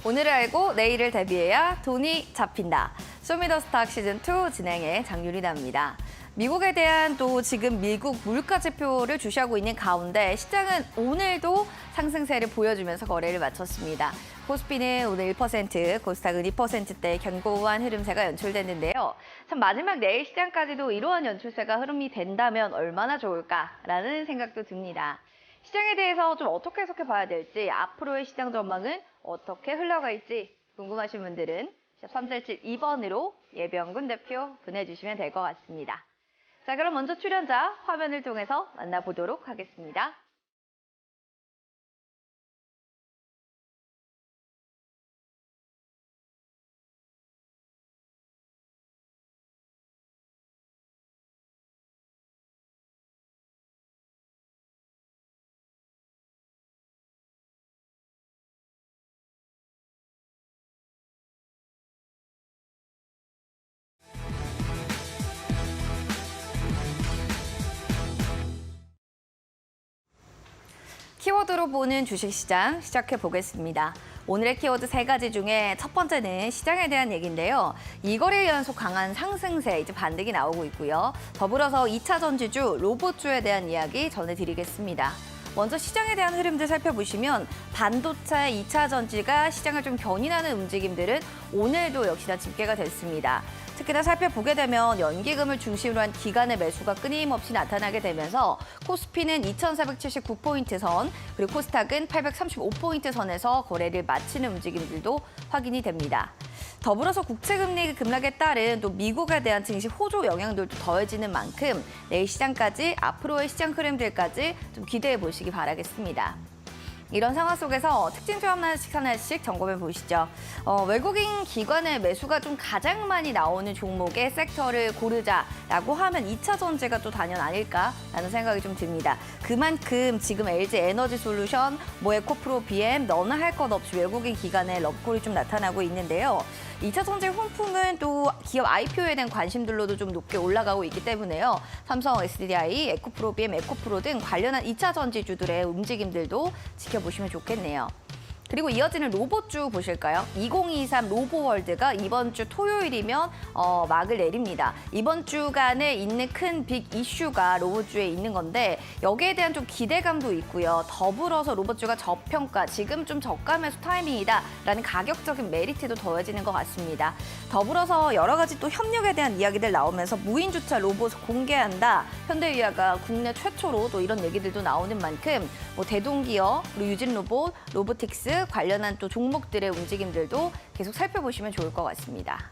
오늘을 알고 내일을 대비해야 돈이 잡힌다. 쇼미더스탁 시즌2 진행의 장유리나입니다. 미국에 대한 또 지금 미국 물가지표를 주시하고 있는 가운데 시장은 오늘도 상승세를 보여주면서 거래를 마쳤습니다. 코스피는 오늘 1%, 코스닥은 2%대 견고한 흐름세가 연출됐는데요. 참 마지막 내일 시장까지도 이러한 연출세가 흐름이 된다면 얼마나 좋을까라는 생각도 듭니다. 시장에 대해서 좀 어떻게 해석해 봐야 될지, 앞으로의 시장 전망은 어떻게 흘러갈지 궁금하신 분들은 3772번으로 예병군 대표 보내주시면 될 것 같습니다. 자, 그럼 먼저 출연자 화면을 통해서 만나보도록 하겠습니다. 키워드로 보는 주식시장 시작해 보겠습니다. 오늘의 키워드 3가지 중에 첫 번째는 시장에 대한 얘기인데요. 2거래일 연속 강한 상승세, 이제 반등이 나오고 있고요. 더불어서 2차 전지주, 로봇주에 대한 이야기 전해드리겠습니다. 먼저 시장에 대한 흐름들 살펴보시면 반도체 2차 전지가 시장을 좀 견인하는 움직임들은 오늘도 역시나 집계가 됐습니다. 특히나 살펴보게 되면 연기금을 중심으로 한 기관의 매수가 끊임없이 나타나게 되면서 코스피는 2,479포인트 선, 그리고 코스닥은 835포인트 선에서 거래를 마치는 움직임들도 확인이 됩니다. 더불어서 국채금리 급락에 따른 또 미국에 대한 증시 호조 영향들도 더해지는 만큼 내일 시장까지 앞으로의 시장 흐름들까지 좀 기대해 보시기 바라겠습니다. 이런 상황 속에서 특징 좀 하나씩 점검해 보시죠. 외국인 기관의 매수가 좀 가장 많이 나오는 종목의 섹터를 고르자라고 하면 2차 전지가 또 단연 아닐까라는 생각이 좀 듭니다. 그만큼 지금 LG 에너지 솔루션, 에코프로 BM 너나 할 것 없이 외국인 기관의 럽콜이 좀 나타나고 있는데요. 2차 전지 훈풍은 또 기업 IPO에 대한 관심들로도 좀 높게 올라가고 있기 때문에요. 삼성, SDI, 에코프로 BM, 에코프로 등 관련한 2차 전지주들의 움직임들도 지켜보시면 좋겠네요. 그리고 이어지는 로봇주 보실까요? 2023 로보월드가 이번 주 토요일이면 막을 내립니다. 이번 주간에 있는 큰 빅 이슈가 로봇주에 있는 건데 여기에 대한 좀 기대감도 있고요. 더불어서 로봇주가 저평가, 지금 좀 저가 매수 타이밍이다라는 가격적인 메리트도 더해지는 것 같습니다. 더불어서 여러 가지 또 협력에 대한 이야기들 나오면서 무인 주차 로봇을 공개한다. 현대위아가 국내 최초로 또 이런 얘기들도 나오는 만큼 대동기업, 그리고 유진로봇, 로보틱스 관련한 또 종목들의 움직임들도 계속 살펴보시면 좋을 것 같습니다.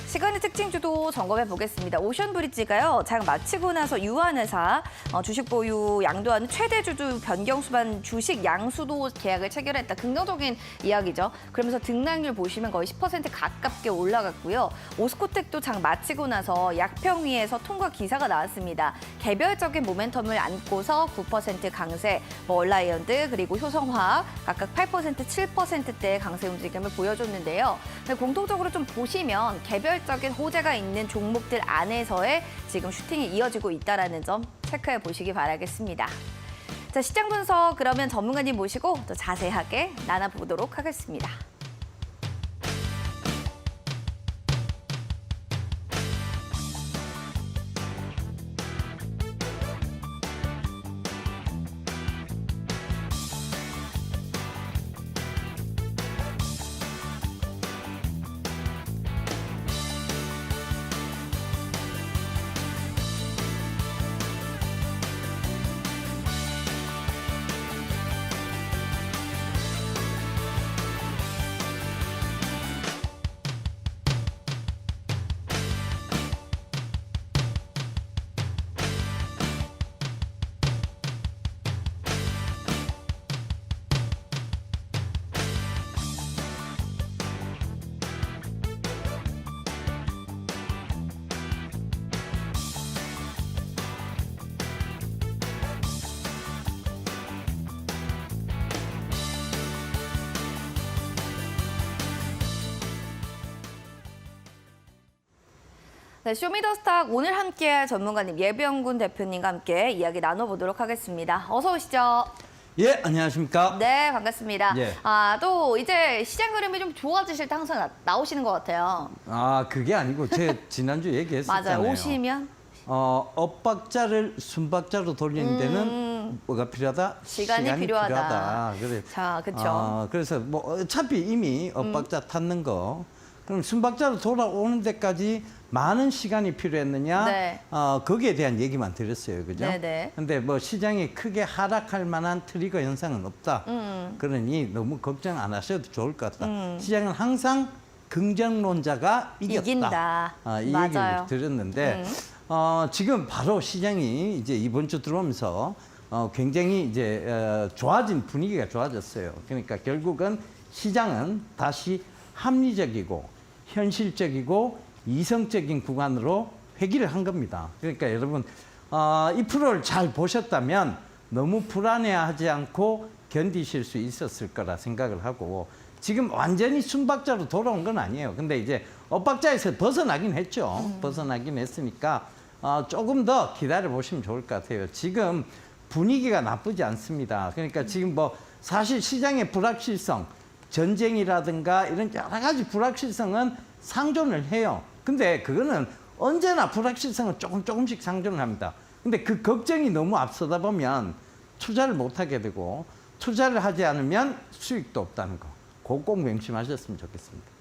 시간의 특징주도 점검해 보겠습니다. 오션브리지가요, 장 마치고 나서 유한회사 주식 보유 양도하는 최대 주주 변경 수반 주식 양수도 계약을 체결했다. 긍정적인 이야기죠. 그러면서 등락률 보시면 거의 10% 가깝게 올라갔고요. 오스코텍도 장 마치고 나서 약평위에서 통과 기사가 나왔습니다. 개별적인 모멘텀을 안고서 9% 강세, 얼라이언드 그리고 효성화학 각각 8%, 7%대의 강세 움직임을 보여줬는데요. 공통적으로 좀 보시면 개별적인 호재가 있는 종목들 안에서의 지금 슈팅이 이어지고 있다는 점 체크해 보시기 바라겠습니다. 자, 시장 분석 그러면 전문가님 모시고 더 자세하게 나눠보도록 하겠습니다. 네, 쇼미더스탁 오늘 함께할 전문가님 예병군 대표님과 함께 이야기 나눠보도록 하겠습니다. 어서 오시죠. 예, 안녕하십니까? 네, 반갑습니다. 예. 또 이제 시장 흐름이 좀 좋아지실 때 항상 나오시는 것 같아요. 그게 아니고 제 지난주 얘기했었잖아요. 맞아요. 오시면 엇박자를 순박자로 돌리는 데는 뭐가 필요하다? 시간이 필요하다. 그래. 자, 그렇죠. 그래서 뭐 어차피 이미 엇박자 탔는 거. 그럼 순박자로 돌아오는 데까지 많은 시간이 필요했느냐? 네. 거기에 대한 얘기만 드렸어요. 그죠? 네네. 근데 뭐 시장이 크게 하락할 만한 트리거 현상은 없다. 그러니 너무 걱정 안 하셔도 좋을 것 같다. 시장은 항상 긍정론자가 이긴다. 이 맞아요. 얘기를 드렸는데 지금 바로 시장이 이제 이번 주 들어오면서 굉장히 이제 좋아진 분위기가 좋아졌어요. 그러니까 결국은 시장은 다시 합리적이고 현실적이고 이성적인 구간으로 회귀를 한 겁니다. 그러니까 여러분 이 프로를 잘 보셨다면 너무 불안해하지 않고 견디실 수 있었을 거라 생각을 하고 지금 완전히 순박자로 돌아온 건 아니에요. 근데 이제 엇박자에서 벗어나긴 했죠. 벗어나긴 했으니까 조금 더 기다려 보시면 좋을 것 같아요. 지금 분위기가 나쁘지 않습니다. 그러니까 지금 뭐 사실 시장의 불확실성, 전쟁이라든가 이런 여러 가지 불확실성은 상존을 해요. 근데 그거는 언제나 불확실성은 조금씩 상존을 합니다. 근데 그 걱정이 너무 앞서다 보면 투자를 못 하게 되고 투자를 하지 않으면 수익도 없다는 거. 그거 꼭 명심하셨으면 좋겠습니다.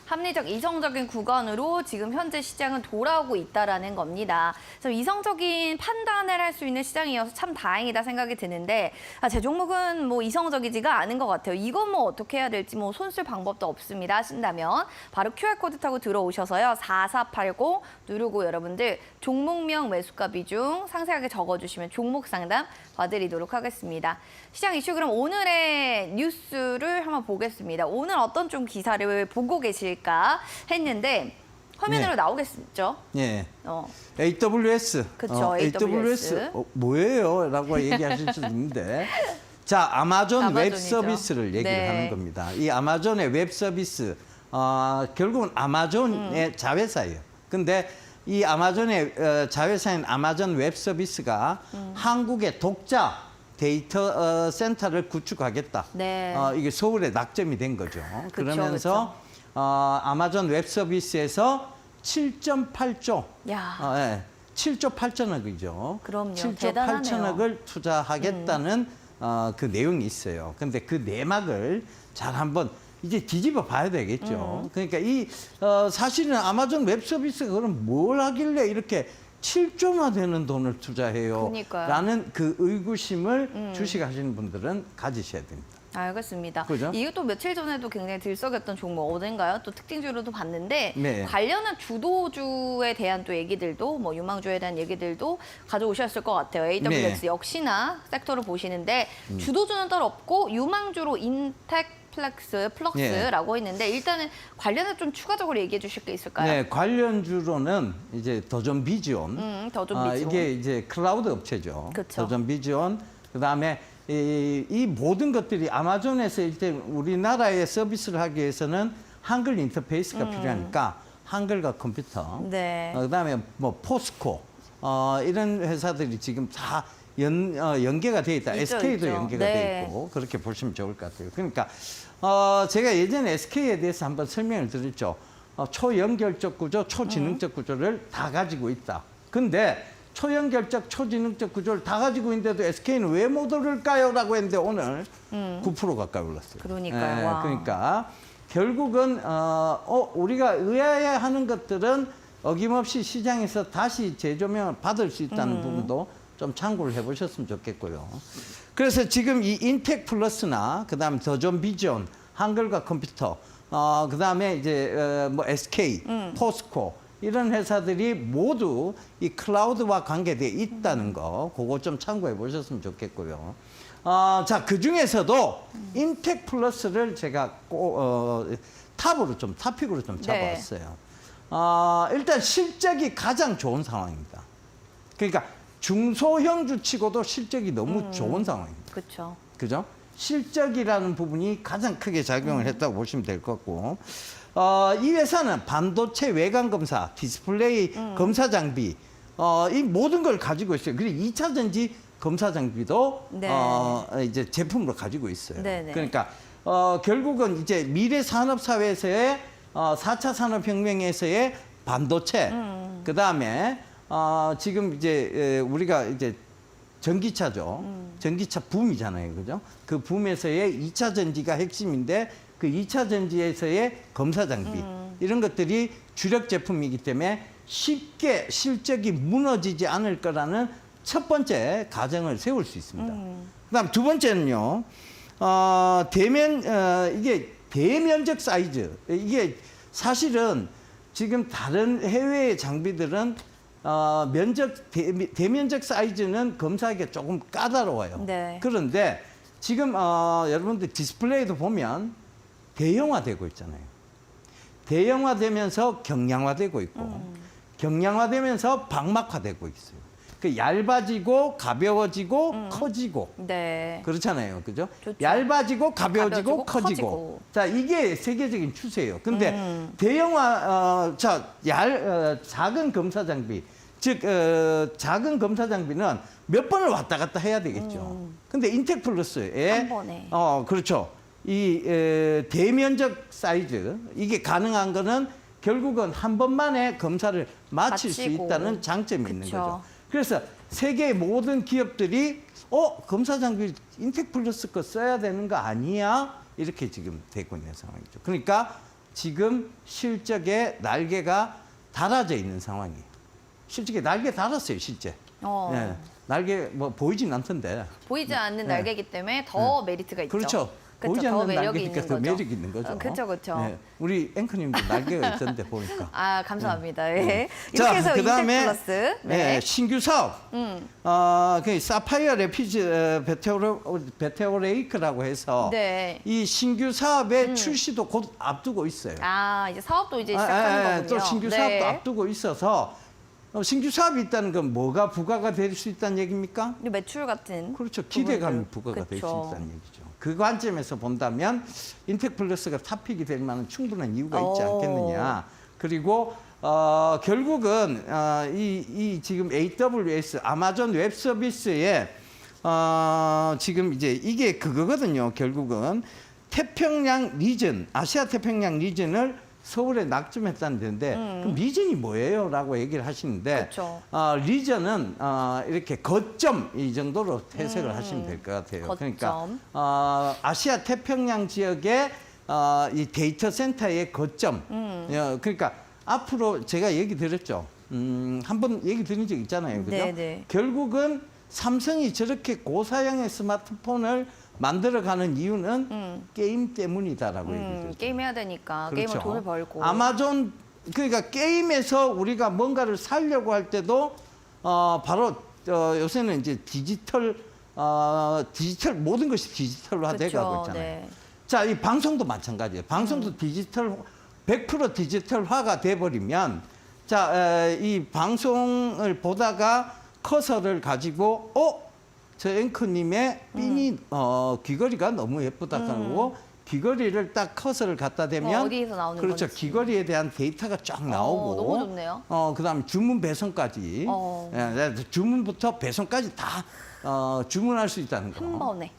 합리적, 이성적인 구간으로 지금 현재 시장은 돌아오고 있다라는 겁니다. 그래서 이성적인 판단을 할 수 있는 시장이어서 참 다행이다 생각이 드는데 제 종목은 뭐 이성적이지가 않은 것 같아요. 이건 뭐 어떻게 해야 될지 뭐 손쓸 방법도 없습니다 하신다면 바로 QR코드 타고 들어오셔서요. 4480 누르고 여러분들 종목명 매수가 비중 상세하게 적어주시면 종목 상담 봐드리도록 하겠습니다. 시장 이슈 그럼 오늘의 뉴스를 한번 보겠습니다. 오늘 어떤 좀 기사를 보고 계실까 했는데 화면으로 네. 나오겠죠? 예. 어. AWS. 그쵸, AWS. 뭐예요? 라고 얘기하실 수도 있는데. 자, 아마존 웹 아마존이죠. 서비스를 얘기를 네. 하는 겁니다. 이 아마존의 웹 서비스, 결국은 아마존의 자회사예요. 근데 이 아마존의 자회사인 아마존 웹 서비스가 한국의 독자 데이터 센터를 구축하겠다. 네. 이게 서울에 낙점이 된 거죠. 그쵸, 그러면서 아마존 웹 서비스에서 7.8조. 야. 예, 7조 8천억이죠. 그럼요. 7조 대단하네요. 8천억을 투자하겠다는 그 내용이 있어요. 근데 그 내막을 잘 한번 이제 뒤집어 봐야 되겠죠. 그러니까 이 사실은 아마존 웹 서비스가 그럼 뭘 하길래 이렇게 7조나 되는 돈을 투자해요. 그러니까요. 라는 그 의구심을 주식하시는 분들은 가지셔야 됩니다. 알겠습니다. 그죠? 이것도 며칠 전에도 굉장히 들썩였던 종목 어딘가요? 또 특징주로도 봤는데 네. 관련한 주도주에 대한 또 얘기들도 뭐 유망주에 대한 얘기들도 가져오셨을 것 같아요. AWS 네. 역시나 섹터를 보시는데 주도주는 따로 없고 유망주로 플럭스라고 했는데 일단은 관련해서 좀 추가적으로 얘기해 주실 게 있을까요? 네, 관련주로는 이제 더존 비지온. 더존 비지온. 이게 이제 클라우드 업체죠. 그쵸. 더존 비지온. 그다음에 이 모든 것들이 아마존에서 일단 우리나라에 서비스를 하기 위해서는 한글 인터페이스가 필요하니까 한글과 컴퓨터. 네. 그다음에 뭐 포스코 이런 회사들이 지금 다 연계가 돼 있다. 있죠, SK도 있죠. 연계가 네. 돼 있고 그렇게 보시면 좋을 것 같아요. 그러니까 제가 예전에 SK에 대해서 한번 설명을 드렸죠. 초연결적 구조, 초지능적 구조를 다 가지고 있다. 근데 초연결적, 초지능적 구조를 다 가지고 있는데도 SK는 왜 못 오를까요? 라고 했는데 오늘 9% 가까이 올랐어요. 그러니까요. 와. 그러니까 결국은 우리가 의아해하는 것들은 어김없이 시장에서 다시 재조명을 받을 수 있다는 부분도 좀 참고를 해보셨으면 좋겠고요. 그래서 지금 이 인텍 플러스나 그다음에 더존 비전, 한글과 컴퓨터, 그다음에 이제 뭐 SK, 포스코 이런 회사들이 모두 이 클라우드와 관계되어 있다는 거, 그거 좀 참고해 보셨으면 좋겠고요. 자, 그 중에서도 인텍 플러스를 제가 탑픽으로 좀 잡아왔어요. 일단 실적이 가장 좋은 상황입니다. 그러니까 중소형 주치고도 실적이 너무 좋은 상황입니다. 그렇죠. 그죠? 실적이라는 부분이 가장 크게 작용을 했다고 보시면 될 것 같고, 이 회사는 반도체 외관 검사, 디스플레이 검사 장비, 이 모든 걸 가지고 있어요. 그리고 2차 전지 검사 장비도 네. 이제 제품으로 가지고 있어요. 네네. 그러니까 결국은 이제 미래 산업 사회에서의 4차 산업혁명에서의 반도체, 그다음에 지금 이제 우리가 이제 전기차죠. 전기차 붐이잖아요. 그죠? 그 붐에서의 2차 전지가 핵심인데 그 2차 전지에서의 검사 장비 이런 것들이 주력 제품이기 때문에 쉽게 실적이 무너지지 않을 거라는 첫 번째 가정을 세울 수 있습니다. 그다음 두 번째는요. 이게 대면적 사이즈. 이게 사실은 지금 다른 해외의 장비들은 대면적 사이즈는 검사하기가 조금 까다로워요. 네. 그런데 지금 여러분들 디스플레이도 보면 대형화되고 있잖아요. 대형화되면서 경량화되고 있고 경량화되면서 방막화되고 있어요. 그 얇아지고 가벼워지고 커지고 네. 그렇잖아요. 그죠? 좋죠. 얇아지고 가벼워지고 가벼워지고, 커지고. 커지고. 자, 이게 세계적인 추세예요. 근데 대형화 작은 검사 장비 즉 작은 검사 장비는 몇 번을 왔다 갔다 해야 되겠죠. 근데 인텍 플러스에 한 번에. 그렇죠. 이 대면적 사이즈 이게 가능한 거는 결국은 한 번만에 검사를 마칠 수 마치고. 있다는 장점이 있는 그쵸. 거죠. 그래서 세계 모든 기업들이 검사 장비 인텍 플러스 거 써야 되는 거 아니야? 이렇게 지금 되고 있는 상황이죠. 그러니까 지금 실적에 날개가 달아져 있는 상황이에요. 실적에 날개 달았어요, 실제. 예, 날개 뭐 보이진 않던데. 보이지 않는 네. 날개이기 때문에 더 메리트가 있죠. 그렇죠. 그쵸, 보이지 더 않는 매력이 날개니까 있는 더 거죠. 매력이 있는 거죠. 그렇죠, 그렇죠. 예, 우리 앵커님도 날개가 있던데 보니까. 아, 감사합니다. 예. 자, 이렇게 해서 그다음에 인텍 플러스. 네. 예, 신규 사업. 그 사파이어 레피즈 베테오레이크라고 해서 네. 이 신규 사업의 출시도 곧 앞두고 있어요. 아, 이제 사업도 이제 시작하는 거군요. 또 신규 네. 사업도 앞두고 있어서 신규 사업이 있다는 건 뭐가 부과가 될 수 있다는 얘기입니까? 매출 같은. 그렇죠. 기대감이 부분들. 부과가 될 수 그쵸. 있다는 얘기죠. 그 관점에서 본다면 인텍 플러스가 탑픽이 될 만한 충분한 이유가 있지 오. 않겠느냐. 그리고 결국은 이 지금 AWS 아마존 웹 서비스에 지금 이제 이게 그거거든요. 결국은 태평양 리전, 아시아 태평양 리전을 서울에 낙점했다는 데인데 그럼 리전이 뭐예요? 라고 얘기를 하시는데 그쵸. 리전은 이렇게 거점 이 정도로 해석을 하시면 될 것 같아요. 거점. 그러니까 아시아 태평양 지역의 이 데이터 센터의 거점. 그러니까 앞으로 제가 얘기 드렸죠. 한번 얘기 드린 적 있잖아요. 그죠? 네네. 결국은 삼성이 저렇게 고사양의 스마트폰을 만들어가는 이유는 게임 때문이다라고 얘기했죠. 게임 해야 되니까 그렇죠. 게임을 돈을 벌고. 아마존 그러니까 게임에서 우리가 뭔가를 살려고 할 때도 바로 요새는 이제 디지털 모든 것이 디지털화돼가고 있잖아요. 네. 자, 이 방송도 마찬가지예요. 방송도 100% 디지털화가 돼버리면 이 방송을 보다가 커서를 가지고 저 앵커님의 핀이 귀걸이가 너무 예쁘다 하고 귀걸이를 딱 커서를 갖다 대면 어디에서 나오는 그렇죠. 건지. 귀걸이에 대한 데이터가 쫙 나오고 너무 좋네요. 그다음에 주문 배송까지 주문부터 배송까지 다 주문할 수 있다는 거. 한 번에.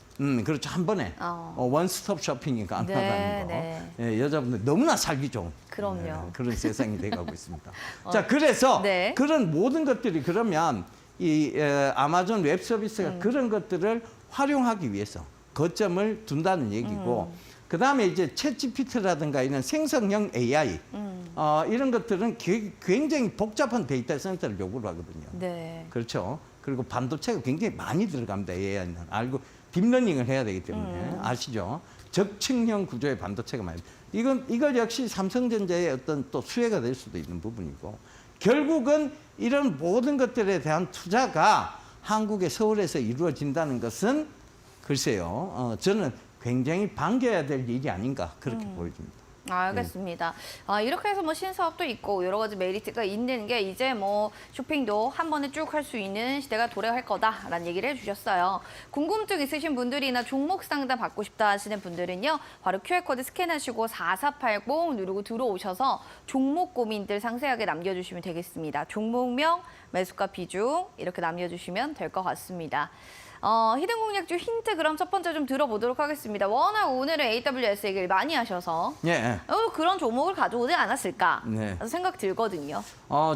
그렇죠. 한 번에 원스톱 쇼핑이 가능하다는 네, 거. 네. 예, 여자분들 너무나 살기 좋은 그럼요. 그런 세상이 돼가고 있습니다. 자, 그래서 네. 그런 모든 것들이 그러면 이 아마존 웹 서비스가 그런 것들을 활용하기 위해서 거점을 둔다는 얘기고 그다음에 이제 챗GPT라든가 이런 생성형 AI 이런 것들은 굉장히 복잡한 데이터 센터를 요구를 하거든요. 네. 그렇죠. 그리고 반도체가 굉장히 많이 들어갑니다. AI는 알고 딥러닝을 해야 되기 때문에 아시죠? 적층형 구조의 반도체가 많이. 이걸 역시 삼성전자의 어떤 또 수혜가 될 수도 있는 부분이고 결국은 이런 모든 것들에 대한 투자가 한국의 서울에서 이루어진다는 것은 글쎄요. 저는 굉장히 반겨야 될 일이 아닌가 그렇게 보여집니다. 알겠습니다. 이렇게 해서 뭐 신사업도 있고 여러 가지 메리트가 있는 게 이제 뭐 쇼핑도 한 번에 쭉 할 수 있는 시대가 도래할 거다라는 얘기를 해주셨어요. 궁금증 있으신 분들이나 종목 상담 받고 싶다 하시는 분들은요. 바로 QR코드 스캔하시고 4480 누르고 들어오셔서 종목 고민들 상세하게 남겨주시면 되겠습니다. 종목명, 매수가 비중 이렇게 남겨주시면 될 것 같습니다. 히든 공략주 힌트 그럼 첫 번째 좀 들어보도록 하겠습니다. 워낙 오늘은 AWS 얘기를 많이 하셔서 예. 그런 종목을 가져오지 않았을까 네. 생각 들거든요.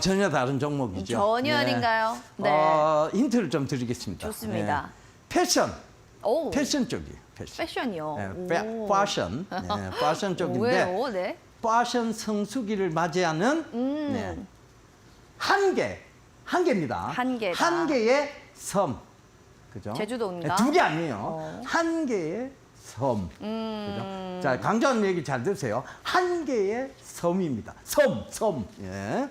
전혀 다른 종목이죠. 전혀 네. 아닌가요? 네. 힌트를 좀 드리겠습니다. 좋습니다. 패션, 오, 패션 쪽이에요. 패션. 패션이요. 네, 패션, 패션 쪽인데 왜요? 네. 패션 성수기를 맞이하는 네. 한 개입니다. 한 개다. 한 개의 섬. 그죠? 제주도인가? 두 개 아니에요. 한 개의 섬. 그죠? 자, 강조하는 얘기 잘 들으세요. 한 개의 섬입니다. 섬. 예.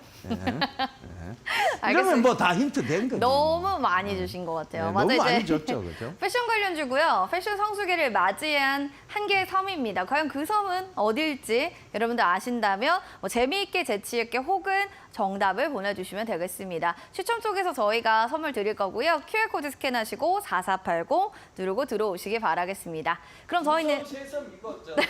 이러면 뭐 다 힌트 된 거죠. 너무 많이 주신 것 같아요. 네, 맞아요. 너무 많이 이제 줬죠, 그죠? 패션 관련주고요. 패션 성수기를 맞이한 한 개의 섬입니다. 과연 그 섬은 어딜지 여러분들 아신다면 뭐 재미있게 재치있게 혹은 정답을 보내주시면 되겠습니다. 추첨 쪽에서 저희가 선물 드릴 거고요. QR코드 스캔하시고 4480 누르고 들어오시기 바라겠습니다. 그럼 저희는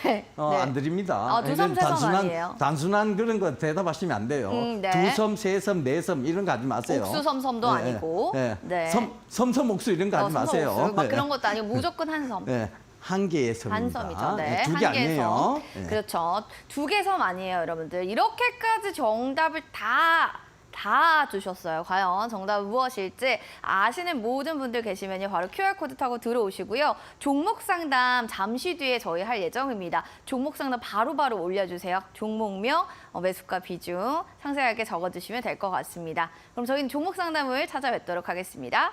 네. 안 드립니다. 두 섬, 세 섬 아니에요? 단순한 그런 거 대답하시면 안 돼요. 네. 두 섬, 세 섬, 네 섬 이런 거 하지 마세요. 옥수섬도 아니고. 네. 네. 섬, 옥수 이런 거 하지 마세요. 섬, 막 네. 그런 것도 아니고 무조건 한 섬. 네. 한 개의 섬입니다. 한 섬이죠. 네. 두 개 한 개의 아니에요. 섬. 네. 그렇죠. 두 개 섬 아니에요, 여러분들. 이렇게까지 정답을 다 주셨어요. 과연 정답은 무엇일지 아시는 모든 분들 계시면요. 바로 QR코드 타고 들어오시고요. 종목 상담 잠시 뒤에 저희 할 예정입니다. 종목 상담 바로바로 올려주세요. 종목명, 매수가 비중 상세하게 적어주시면 될 것 같습니다. 그럼 저희는 종목 상담을 찾아뵙도록 하겠습니다.